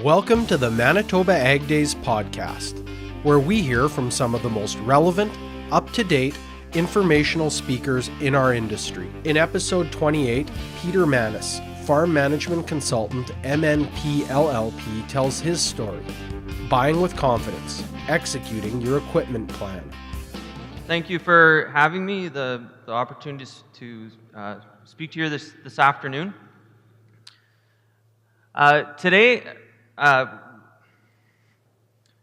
Welcome to the Manitoba Ag Days podcast, where we hear from some of the most relevant, up-to-date, informational speakers in our industry. In episode 28, Peter Manis, farm management consultant, MNP LLP, tells his story. Buying with confidence, executing your equipment plan. Thank you for having me, the opportunity to speak to you this afternoon. Today,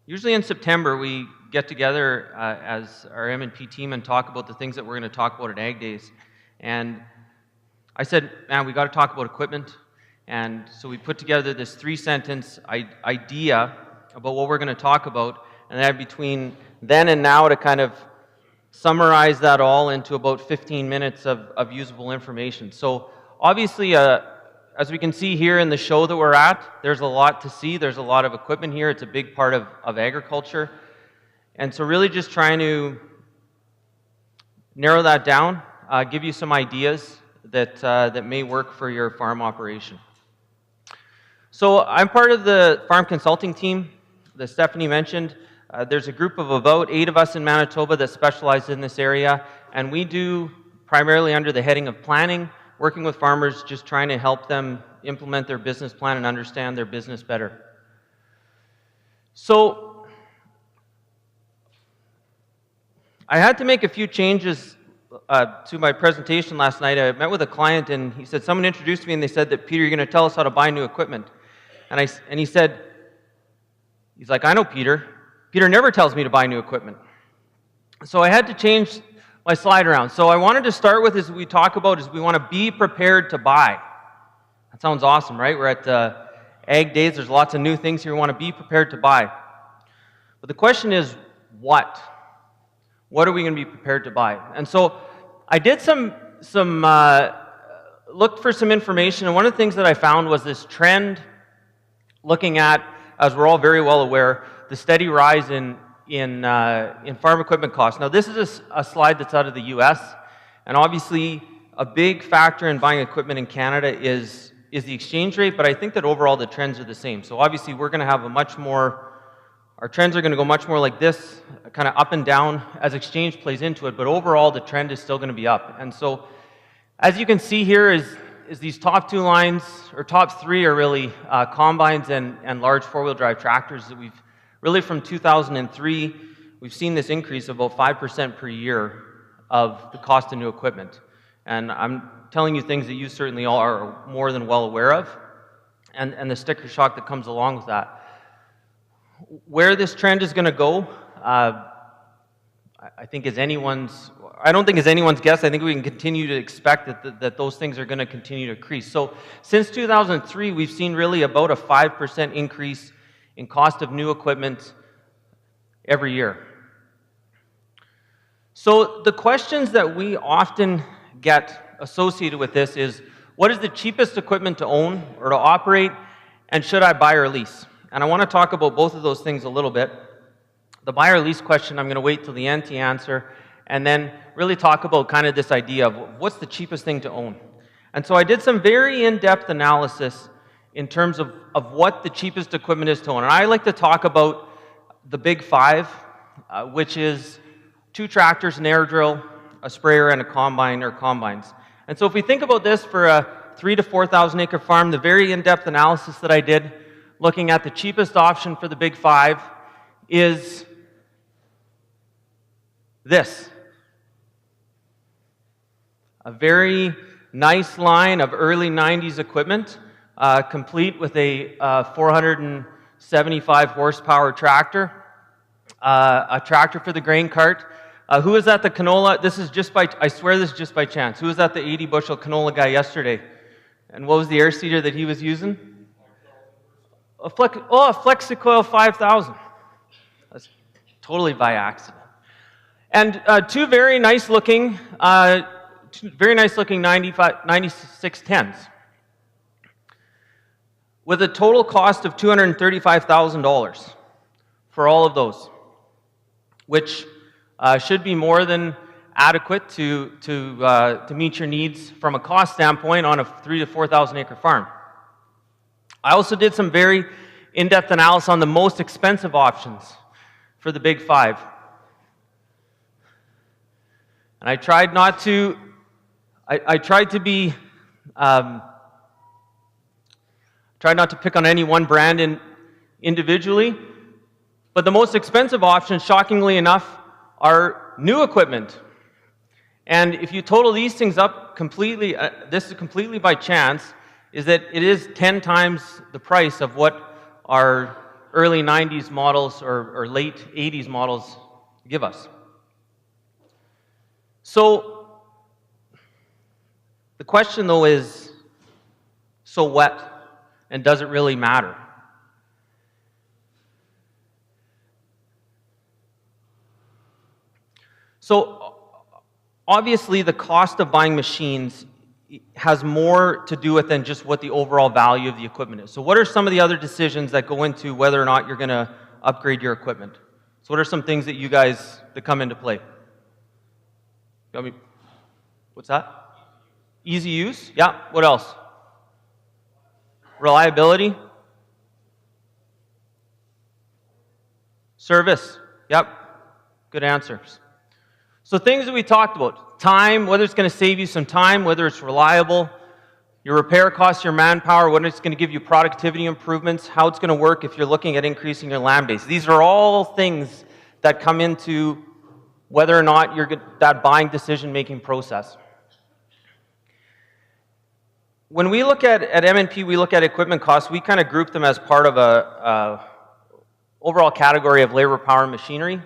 usually in September, we get together as our M&P team and talk about the things that we're going to talk about at Ag Days. And I said, man, we got to talk about equipment. And so we put together this 3-sentence idea about what we're going to talk about. And then between then and now to kind of summarize that all into about 15 minutes of usable information. So obviously, as we can see here in the show that we're at, there's a lot to see. There's a lot of equipment here. It's a big part of agriculture. And so really just trying to narrow that down, give you some ideas that may work for your farm operation. So I'm part of the farm consulting team that Stephanie mentioned. There's a group of about 8 of us in Manitoba that specialize in this area, and we do primarily under the heading of planning, working with farmers, just trying to help them implement their business plan and understand their business better. So I had to make a few changes to my presentation last night. I met with a client and he said, someone introduced me and they said that, Peter, you're going to tell us how to buy new equipment. And he said, he's like, I know Peter. Peter never tells me to buy new equipment. So I had to change my slide around. So I wanted to start with, as we talk about, is we want to be prepared to buy. That sounds awesome, right? We're at Ag Days. There's lots of new things here. We want to be prepared to buy. But the question is, what? What are we going to be prepared to buy? And so I did looked for some information, and one of the things that I found was this trend looking at, as we're all very well aware, the steady rise in farm equipment costs. Now, this is a slide that's out of the U.S., and obviously a big factor in buying equipment in Canada is the exchange rate, but I think that overall the trends are the same. So obviously we're going to have our trends are going to go much more like this, kind of up and down as exchange plays into it, but overall the trend is still going to be up. And so as you can see here is these top 2 lines, or top 3 are really combines and large 4-wheel drive tractors that we've really from 2003, we've seen this increase of about 5% per year of the cost of new equipment. And I'm telling you things that you certainly all are more than well aware of, and the sticker shock that comes along with that. Where this trend is going to go, I don't think is anyone's guess. I think we can continue to expect that those things are going to continue to increase. So since 2003, we've seen really about a 5% increase in cost of new equipment every year. So the questions that we often get associated with this is, what is the cheapest equipment to own or to operate, and should I buy or lease? And I want to talk about both of those things a little bit. The buy or lease question I'm going to wait till the end to answer, and then really talk about kind of this idea of what's the cheapest thing to own. And so I did some very in-depth analysis in terms of what the cheapest equipment is to own. And I like to talk about the big 5, which is 2 tractors, an air drill, a sprayer, and a combine or combines. And so if we think about this for a 3,000 to 4,000 acre farm, the very in-depth analysis that I did, looking at the cheapest option for the big 5, is this. A very nice line of early 90s equipment, complete with a 475 horsepower tractor, a tractor for the grain cart. Who was at the canola? I swear this is just by chance. Who was at the 80 bushel canola guy yesterday? And what was the air seeder that he was using? A Flexicoil 5000. That's totally by accident. And 2 very nice looking 9610s. With a total cost of $235,000 for all of those, which should be more than adequate to meet your needs from a cost standpoint on a 3,000 to 4,000 acre farm. I also did some very in-depth analysis on the most expensive options for the big five. And I tried not to, tried not to pick on any one brand individually, but the most expensive options, shockingly enough, are new equipment. And if you total these things up completely, this is completely by chance, is that it is 10 times the price of what our early 90s models or late 80s models give us. So the question though is, so what? And does it really matter? So obviously the cost of buying machines has more to do with than just what the overall value of the equipment is. So what are some of the other decisions that go into whether or not you're going to upgrade your equipment? So what are some things that come into play? What's that? Easy use? Yeah. What else? Reliability? Service? Yep. Good answers. So things that we talked about. Time, whether it's going to save you some time, whether it's reliable, your repair costs, your manpower, whether it's going to give you productivity improvements, how it's going to work if you're looking at increasing your land base. These are all things that come into whether or not you're that buying decision-making process. When we look at M&P, we look at equipment costs, we kind of group them as part of a overall category of labor, power, and machinery.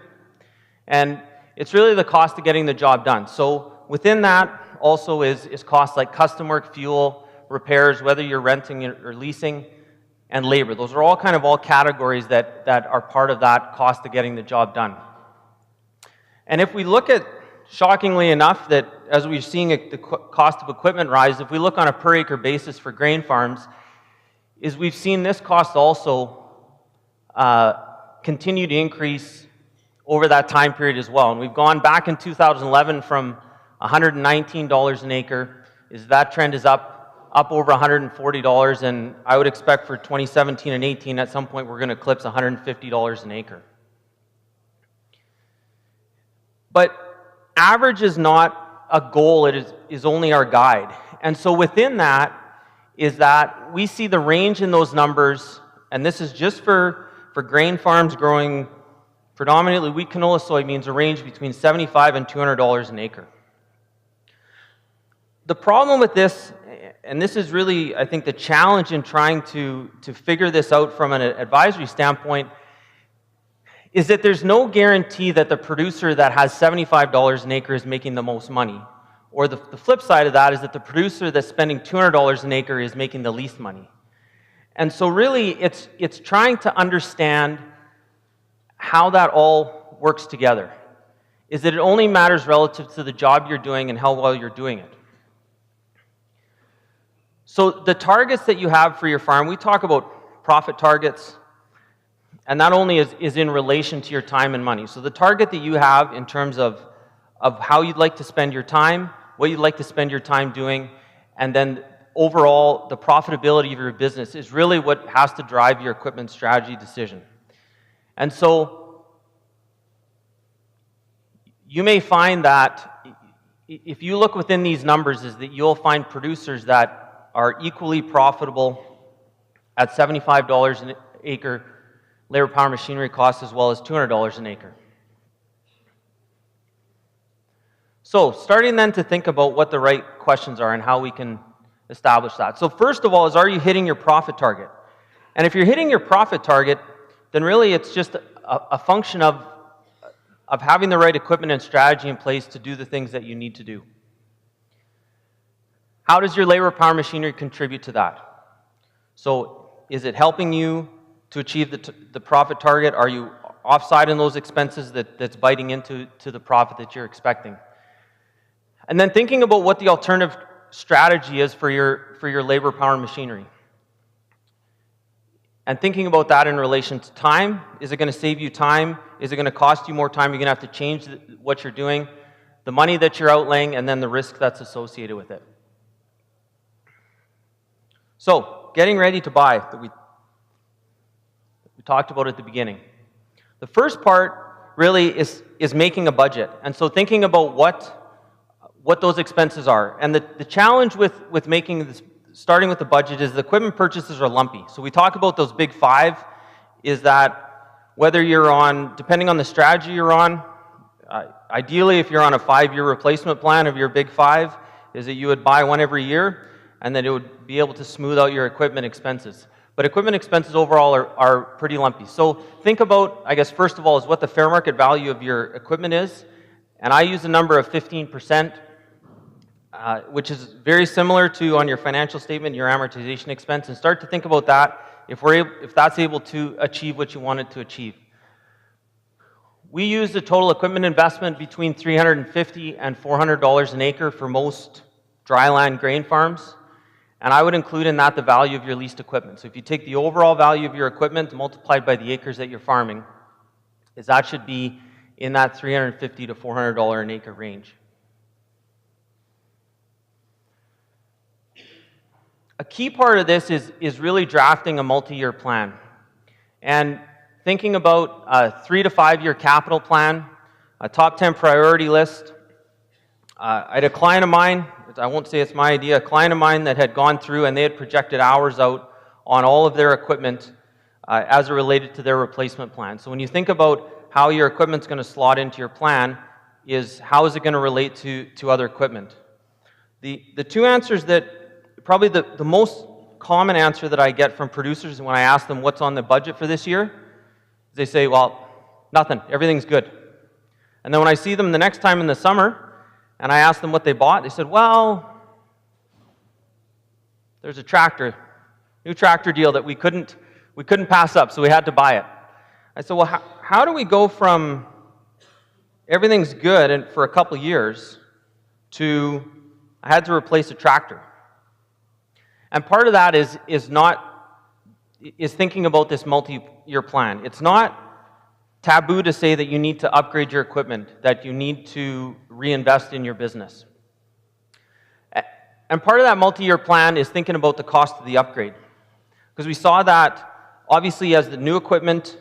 And it's really the cost of getting the job done. So within that also is costs like custom work, fuel, repairs, whether you're renting or leasing, and labor. Those are all kind of all categories that are part of that cost of getting the job done. And if we look at, shockingly enough, that as we're seeing the cost of equipment rise, if we look on a per acre basis for grain farms, is we've seen this cost also continue to increase over that time period as well. And we've gone back in 2011 from $119 an acre, that trend is up over $140, and I would expect for 2017 and 18 at some point we're going to eclipse $150 an acre. But average is not a goal, it is only our guide. And so within that is that we see the range in those numbers, and this is just for grain farms growing predominantly wheat, canola, soybeans, a range between $75 and $200 an acre. The problem with this, and this is really, I think, the challenge in trying to figure this out from an advisory standpoint, is that there's no guarantee that the producer that has $75 an acre is making the most money. Or the flip side of that is that the producer that's spending $200 an acre is making the least money. And so really, it's trying to understand how that all works together. Is that it only matters relative to the job you're doing and how well you're doing it. So the targets that you have for your farm, we talk about profit targets, and that only is in relation to your time and money. So the target that you have in terms of how you'd like to spend your time, what you'd like to spend your time doing, and then overall the profitability of your business is really what has to drive your equipment strategy decision. And so you may find that if you look within these numbers is that you'll find producers that are equally profitable at $75 an acre labor, power, machinery costs as well as $200 an acre. So starting then to think about what the right questions are and how we can establish that. So first of all is, are you hitting your profit target? And if you're hitting your profit target, then really it's just a function of having the right equipment and strategy in place to do the things that you need to do. How does your labor, power, machinery contribute to that? So is it helping you to achieve the profit target? Are you offside in those expenses that's biting into the profit that you're expecting? And then thinking about what the alternative strategy is for your labor, power, and machinery. And thinking about that in relation to time. Is it going to save you time? Is it going to cost you more time? You're going to have to change what you're doing, the money that you're outlaying, and then the risk that's associated with it. So, getting ready to buy. we talked about at the beginning. The first part really is making a budget, and so thinking about what those expenses are. And the challenge with making this, starting with the budget, is the equipment purchases are lumpy. So we talk about those big five, is that whether you're on, depending on the strategy you're on, ideally if you're on a 5-year replacement plan of your big five, is that you would buy one every year, and then it would be able to smooth out your equipment expenses. But equipment expenses overall are pretty lumpy. So think about, I guess first of all, is what the fair market value of your equipment is. And I use a number of 15%, which is very similar to on your financial statement, your amortization expense, and start to think about that if that's able to achieve what you want it to achieve. We use the total equipment investment between $350 and $400 an acre for most dryland grain farms, and I would include in that the value of your leased equipment. So if you take the overall value of your equipment multiplied by the acres that you're farming, that should be in that $350 to $400 an acre range. A key part of this is really drafting a multi-year plan and thinking about a 3 to 5 year capital plan, a top 10 priority list. I had a client of mine, I won't say it's my idea, a client of mine that had gone through and they had projected hours out on all of their equipment as it related to their replacement plan. So when you think about how your equipment's going to slot into your plan, is how is it going to relate to other equipment? The two answers that probably the most common answer that I get from producers when I ask them what's on the budget for this year, is they say, well, nothing, everything's good. And then when I see them the next time in the summer, and I ask them what they bought, they said, well, there's a tractor, new tractor deal that we couldn't pass up, so we had to buy it. I said, well, how do we go from everything's good and for a couple years to I had to replace a tractor? And part of that is thinking about this multi-year plan. It's not taboo to say that you need to upgrade your equipment, that you need to reinvest in your business. And part of that multi-year plan is thinking about the cost of the upgrade. Because we saw that, obviously, as the new equipment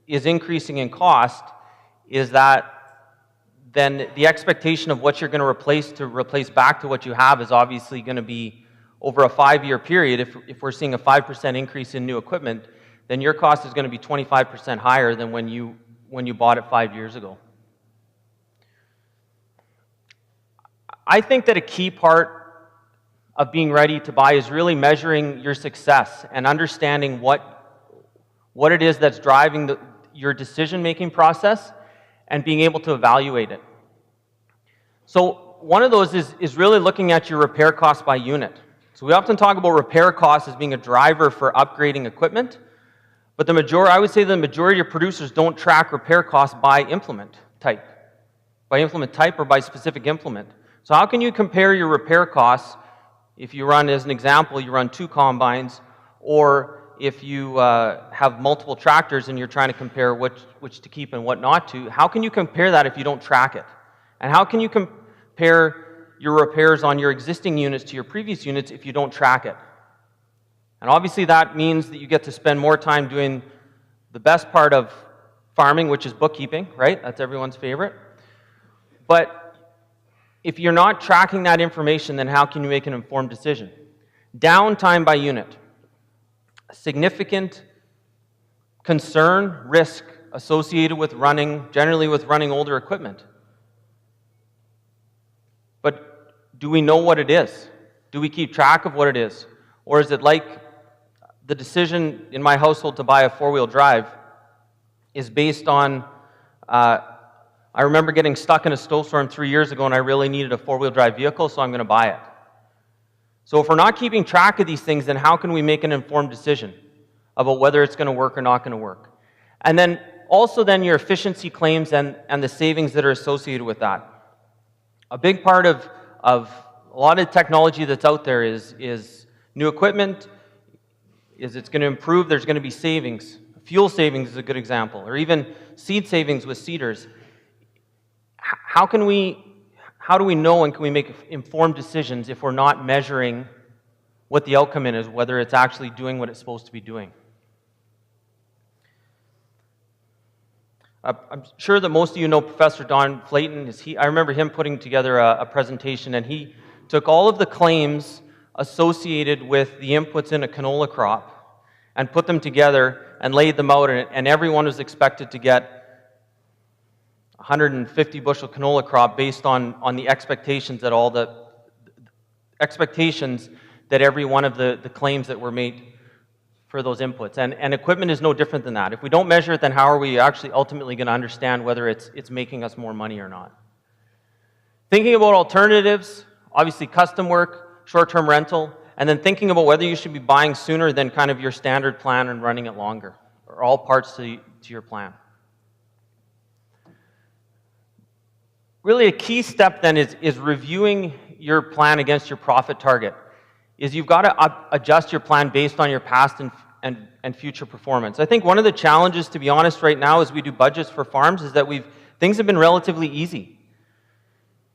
is increasing in cost, is that then the expectation of what you're going to replace back to what you have is obviously going to be over a 5-year period. If we're seeing a 5% increase in new equipment, then your cost is going to be 25% higher than when you bought it 5 years ago. I think that a key part of being ready to buy is really measuring your success and understanding what it is that's driving your decision-making process and being able to evaluate it. So one of those is really looking at your repair costs by unit. So we often talk about repair costs as being a driver for upgrading equipment, but I would say the majority of producers don't track repair costs by implement type or by specific implement. So how can you compare your repair costs if you run, as an example, you run 2 combines, or if you have multiple tractors and you're trying to compare which to keep and what not to? How can you compare that if you don't track it? And how can you compare your repairs on your existing units to your previous units if you don't track it? And obviously that means that you get to spend more time doing the best part of farming, which is bookkeeping, right? That's everyone's favorite. But if you're not tracking that information, then how can you make an informed decision? Downtime by unit. Significant concern, risk associated with generally with running older equipment. But do we know what it is? Do we keep track of what it is? Or is it like the decision in my household to buy a 4-wheel drive is based on, I remember getting stuck in a snowstorm 3 years ago and I really needed a 4-wheel drive vehicle, so I'm going to buy it. So if we're not keeping track of these things, then how can we make an informed decision about whether it's going to work or not going to work? And then also then your efficiency claims and the savings that are associated with that. A big part of a lot of technology that's out there is new equipment, is it's going to improve, there's going to be savings. Fuel savings is a good example, or even seed savings with seeders. How do we know and can we make informed decisions if we're not measuring what the outcome is, whether it's actually doing what it's supposed to be doing? I'm sure that most of you know Professor Don Flayton. I remember him putting together a presentation, and he took all of the claims associated with the inputs in a canola crop and put them together and laid them out, and everyone was expected to get 150 bushel canola crop based on the expectations that every one of the claims that were made for those inputs. And equipment is no different than that. If we don't measure it, then how are we actually ultimately going to understand whether it's making us more money or not? Thinking about alternatives, obviously custom work, short-term rental, and then thinking about whether you should be buying sooner than kind of your standard plan and running it longer, or all parts to your plan. Really a key step then is reviewing your plan against your profit target. You've got to adjust your plan based on your past and future performance. I think one of the challenges, to be honest, right now as we do budgets for farms is that things have been relatively easy.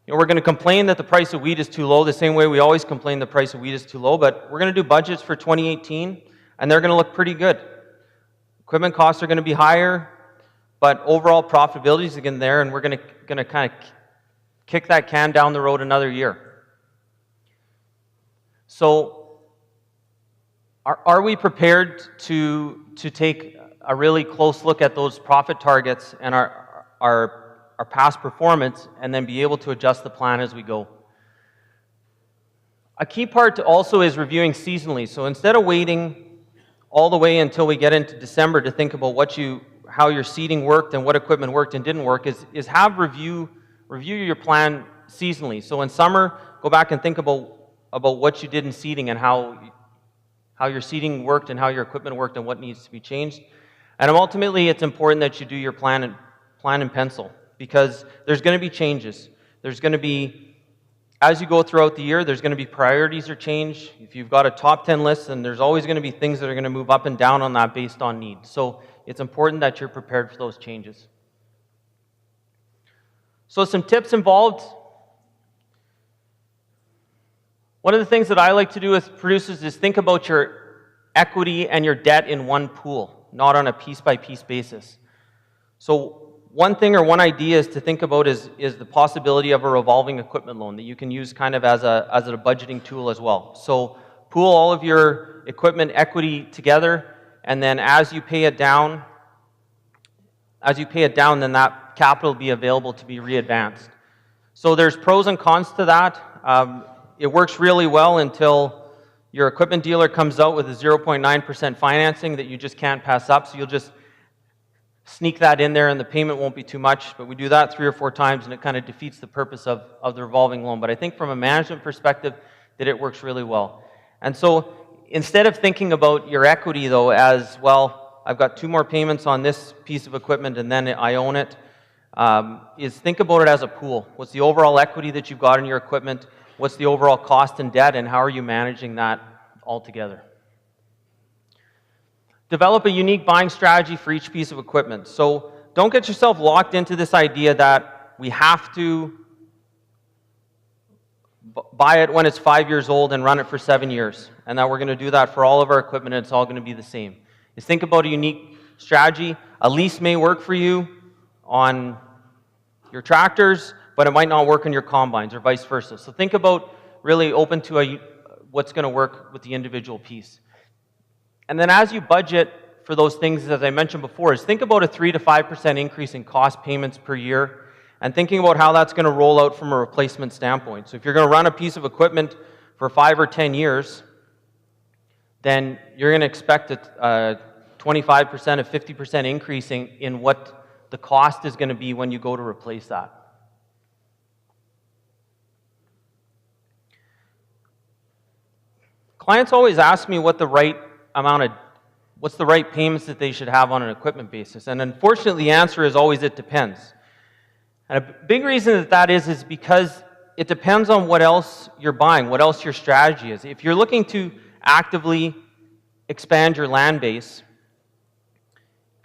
We're going to complain that the price of wheat is too low the same way we always complain the price of wheat is too low, but we're going to do budgets for 2018 and they're going to look pretty good. Equipment costs are going to be higher, but overall profitability is again there, and we're going to kind of kick that can down the road another year. So are we prepared to take a really close look at those profit targets and our past performance and then be able to adjust the plan as we go? A key part also is reviewing seasonally. So instead of waiting all the way until we get into December to think about how your seeding worked and what equipment worked and didn't work, is have review your plan seasonally. So in summer, go back and think about what you did in seeding and how your seeding worked and how your equipment worked and what needs to be changed. And ultimately, it's important that you do your plan in pencil, because there's going to be changes. There's going to be, as you go throughout the year, there's going to be priorities or change. If you've got a top 10 list, then there's always going to be things that are going to move up and down on that based on need. So it's important that you're prepared for those changes. So some tips involved. One of the things that I like to do with producers is think about your equity and your debt in one pool, not on a piece-by-piece basis. So one thing or one idea is to think about is the possibility of a revolving equipment loan that you can use kind of as a budgeting tool as well. So pool all of your equipment equity together, and then as you pay it down, then that capital will be available to be re-advanced. So there's pros and cons to that. It works really well until your equipment dealer comes out with a 0.9% financing that you just can't pass up, so you'll just sneak that in there and the payment won't be too much, but we do that 3 or 4 times and it kind of defeats the purpose of the revolving loan. But I think from a management perspective that it works really well. And so instead of thinking about your equity though as, well, I've got 2 more payments on this piece of equipment and then I own it, is think about it as a pool. What's the overall equity that you've got in your equipment? What's the overall cost and debt, and how are you managing that all together? Develop a unique buying strategy for each piece of equipment. So don't get yourself locked into this idea that we have to buy it when it's 5 years old and run it for 7 years, and that we're going to do that for all of our equipment and it's all going to be the same. Just think about a unique strategy. A lease may work for you on your tractors, but it might not work on your combines or vice versa. So think about really open to what's going to work with the individual piece. And then as you budget for those things, as I mentioned before, is think about a 3 to 5% increase in cost payments per year and thinking about how that's going to roll out from a replacement standpoint. So if you're going to run a piece of equipment for 5 or 10 years, then you're going to expect a 25%, a 50% increase in what the cost is going to be when you go to replace that. Clients always ask me what's the right payments that they should have on an equipment basis. And unfortunately, the answer is always it depends. And a big reason that is because it depends on what else you're buying, what else your strategy is. If you're looking to actively expand your land base,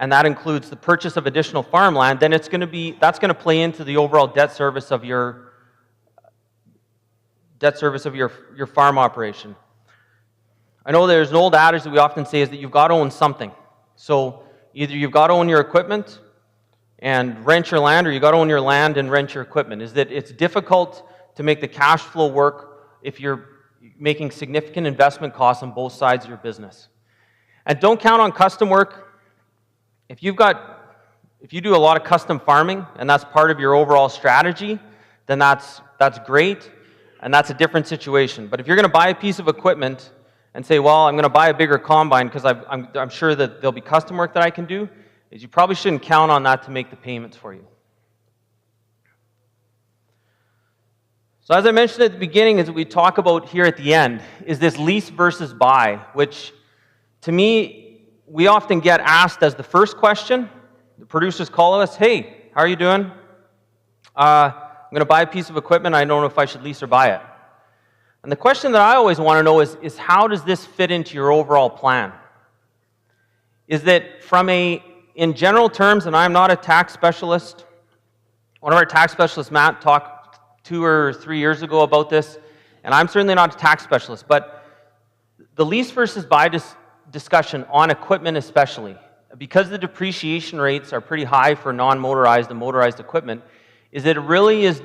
and that includes the purchase of additional farmland, then that's going to play into the overall debt service of your farm operation. I know there's an old adage that we often say is that you've got to own something. So either you've got to own your equipment and rent your land, or you got to own your land and rent your equipment, is that it's difficult to make the cash flow work if you're making significant investment costs on both sides of your business. And don't count on custom work. If you do a lot of custom farming and that's part of your overall strategy, then that's great, and that's a different situation. But if you're going to buy a piece of equipment and say, well, I'm going to buy a bigger combine because I'm sure that there'll be custom work that I can do, is you probably shouldn't count on that to make the payments for you. So as I mentioned at the beginning, as we talk about here at the end, is this lease versus buy, which to me, we often get asked as the first question. The producers call us, hey, how are you doing? I'm going to buy a piece of equipment. I don't know if I should lease or buy it. And the question that I always want to know is how does this fit into your overall plan? Is that in general terms, and I'm not a tax specialist, one of our tax specialists, Matt, talked 2 or 3 years ago about this, and I'm certainly not a tax specialist, but the lease versus buy discussion on equipment especially, because the depreciation rates are pretty high for non-motorized and motorized equipment, is that it really is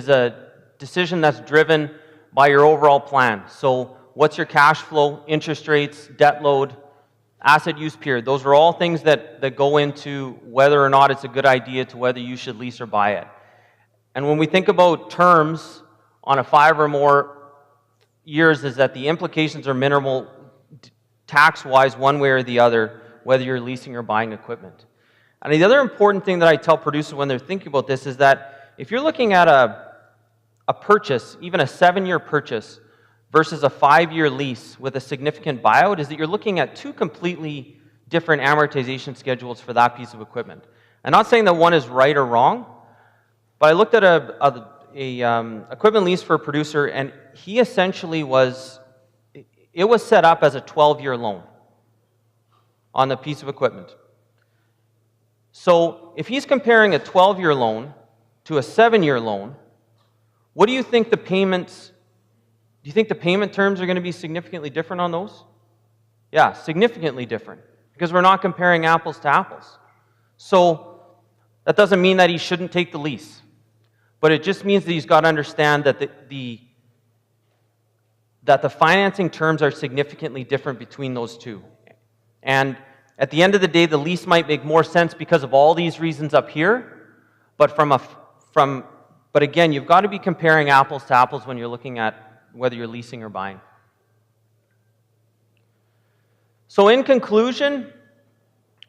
a decision that's driven by your overall plan. So what's your cash flow, interest rates, debt load, asset use period? Those are all things that go into whether or not it's a good idea to whether you should lease or buy it. And when we think about terms on a 5 or more years, is that the implications are minimal tax-wise one way or the other, whether you're leasing or buying equipment. And the other important thing that I tell producers when they're thinking about this is that if you're looking at a purchase, even a 7-year purchase, versus a 5-year lease with a significant buyout, is that you're looking at 2 completely different amortization schedules for that piece of equipment. I'm not saying that one is right or wrong, but I looked at a equipment lease for a producer, and he essentially it was set up as a 12-year loan on the piece of equipment. So if he's comparing a 12-year loan to a 7-year loan, what do you think the payments? Do you think the payment terms are going to be significantly different on those? Yeah, significantly different, because we're not comparing apples to apples. So that doesn't mean that he shouldn't take the lease, but it just means that he's got to understand that the financing terms are significantly different between those two. And at the end of the day, the lease might make more sense because of all these reasons up here, but but again, you've got to be comparing apples to apples when you're looking at whether you're leasing or buying. So in conclusion,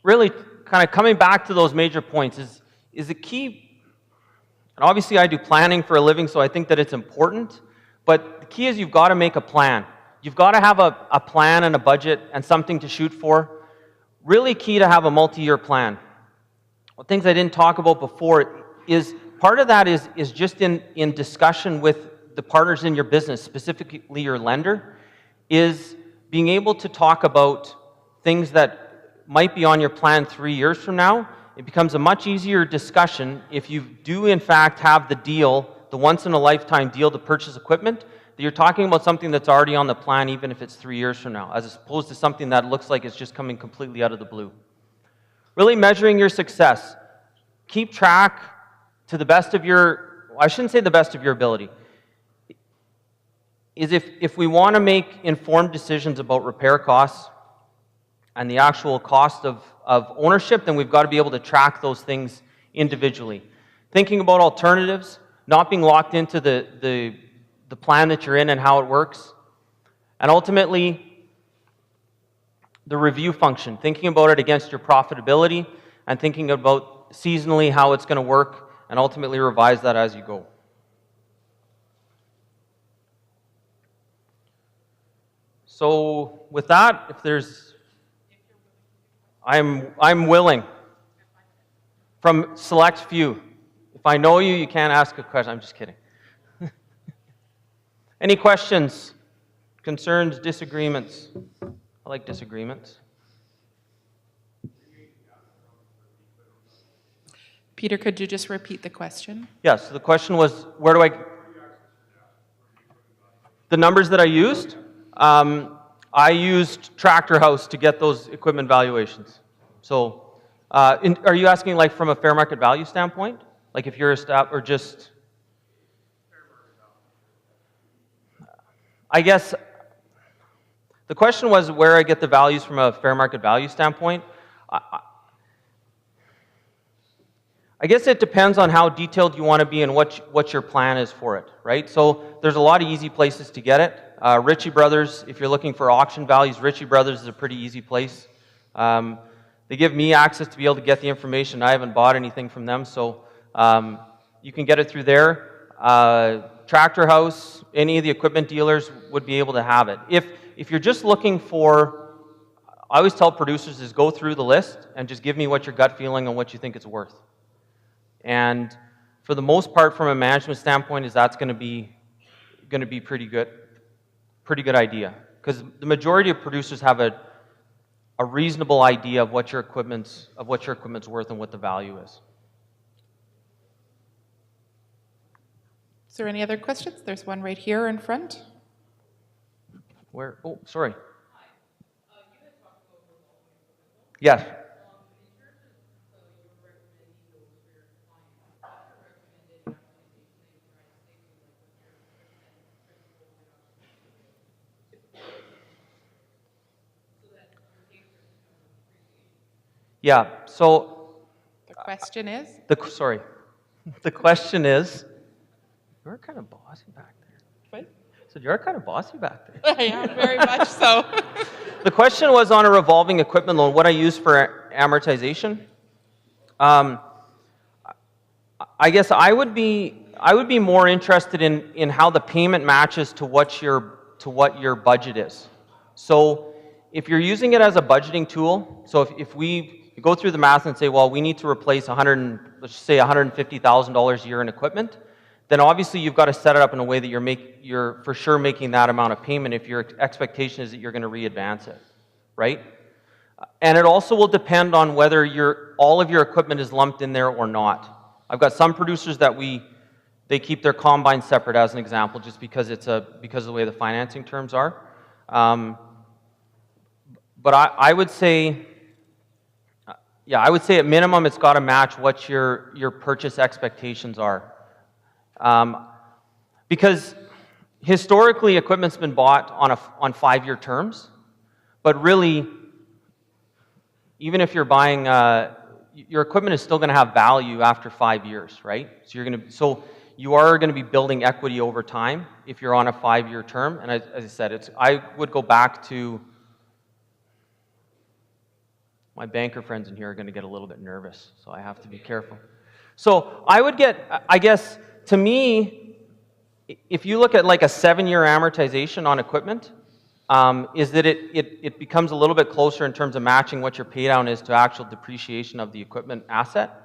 really kind of coming back to those major points is the key, and obviously I do planning for a living, so I think that it's important, but the key is you've got to make a plan. You've got to have a plan and a budget and something to shoot for. Really key to have a multi-year plan. Well, things I didn't talk about before is part of that is just in discussion with the partners in your business, specifically your lender, is being able to talk about things that might be on your plan 3 years from now. It becomes a much easier discussion if you do in fact have the deal, the once-in-a-lifetime deal to purchase equipment, that you're talking about something that's already on the plan even if it's 3 years from now, as opposed to something that looks like it's just coming completely out of the blue. Really measuring your success. Keep track to the best of I shouldn't say the best of your ability, is if we want to make informed decisions about repair costs and the actual cost of ownership, then we've got to be able to track those things individually. Thinking about alternatives, not being locked into the plan that you're in and how it works. And ultimately, the review function, thinking about it against your profitability and thinking about seasonally how it's going to work, and ultimately revise that as you go. So with that, if there's, I'm willing. From select few. If I know you, you can't ask a question. I'm just kidding. Any questions, concerns, disagreements? I like disagreements. Peter, could you just repeat the question? Yes, so the question was, the numbers that I used? I used Tractor House to get those equipment valuations. So Are you asking like from a fair market value standpoint? Like if you're a staff or just? I guess the question was where I get the values from a fair market value standpoint. I guess it depends on how detailed you want to be and what your plan is for it, right? So there's a lot of easy places to get it. Ritchie Brothers, if you're looking for auction values, Ritchie Brothers is a pretty easy place. They give me access to be able to get the information. I haven't bought anything from them, so you can get it through there. Tractor House, any of the equipment dealers would be able to have it. If you're just looking for, I always tell producers is go through the list and just give me what your gut feeling and what you think it's worth. And for the most part, from a management standpoint, is that's going to be pretty good idea, because the majority of producers have a reasonable idea of what your equipment's worth and what the value is. Is there any other questions? There's one right here in front. Where? Oh, sorry. Yes. Yeah, so The question is? The question is, you're kind of bossy back there. What? So you're kind of bossy back there. I am, very much so. The question was on a revolving equipment loan, what I use for amortization. I guess I would be more interested in how the payment matches to what your budget is. So if you're using it as a budgeting tool, so if we go through the math and say, well, we need to replace let's say $150,000 a year in equipment, then obviously you've got to set it up in a way that you're for sure making that amount of payment if your expectation is that you're going to re-advance it, right? And it also will depend on whether all of your equipment is lumped in there or not. I've got some producers that they keep their combine separate as an example, just because because of the way the financing terms are. But I would say, I would say at minimum it's got to match what your purchase expectations are. Because historically equipment's been bought on 5-year terms, but really, even if you're buying, your equipment is still going to have value after 5 years, right? So you are going to be building equity over time if you're on a 5-year term. And as I said, I would go back to, my banker friends in here are going to get a little bit nervous, so I have to be careful. So I guess, to me, if you look at like a 7-year amortization on equipment, is that it becomes a little bit closer in terms of matching what your pay down is to actual depreciation of the equipment asset.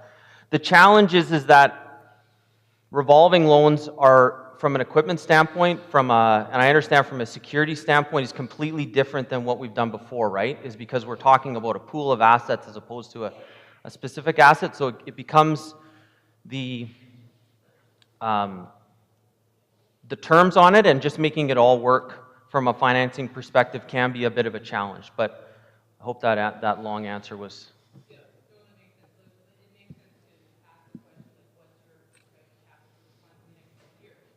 The challenge is that revolving loans are, from an equipment standpoint, and I understand from a security standpoint, is completely different than what we've done before, right? Is because we're talking about a pool of assets as opposed to a specific asset, so it becomes the terms on it and just making it all work from a financing perspective can be a bit of a challenge. But I hope that long answer was.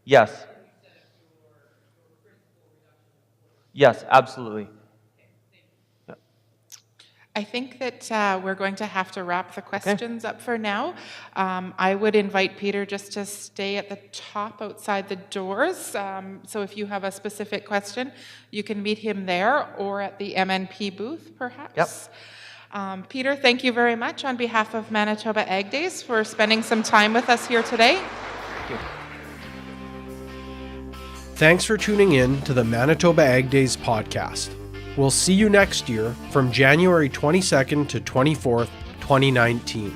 Yes. Yes, absolutely. I think that we're going to have to wrap the questions up for now. I would invite Peter just to stay at the top outside the doors. So if you have a specific question, you can meet him there or at the MNP booth, perhaps. Yep. Peter, thank you very much on behalf of Manitoba Ag Days for spending some time with us here today. Thank you. Thanks for tuning in to the Manitoba Ag Days podcast. We'll see you next year from January 22nd to 24th, 2019.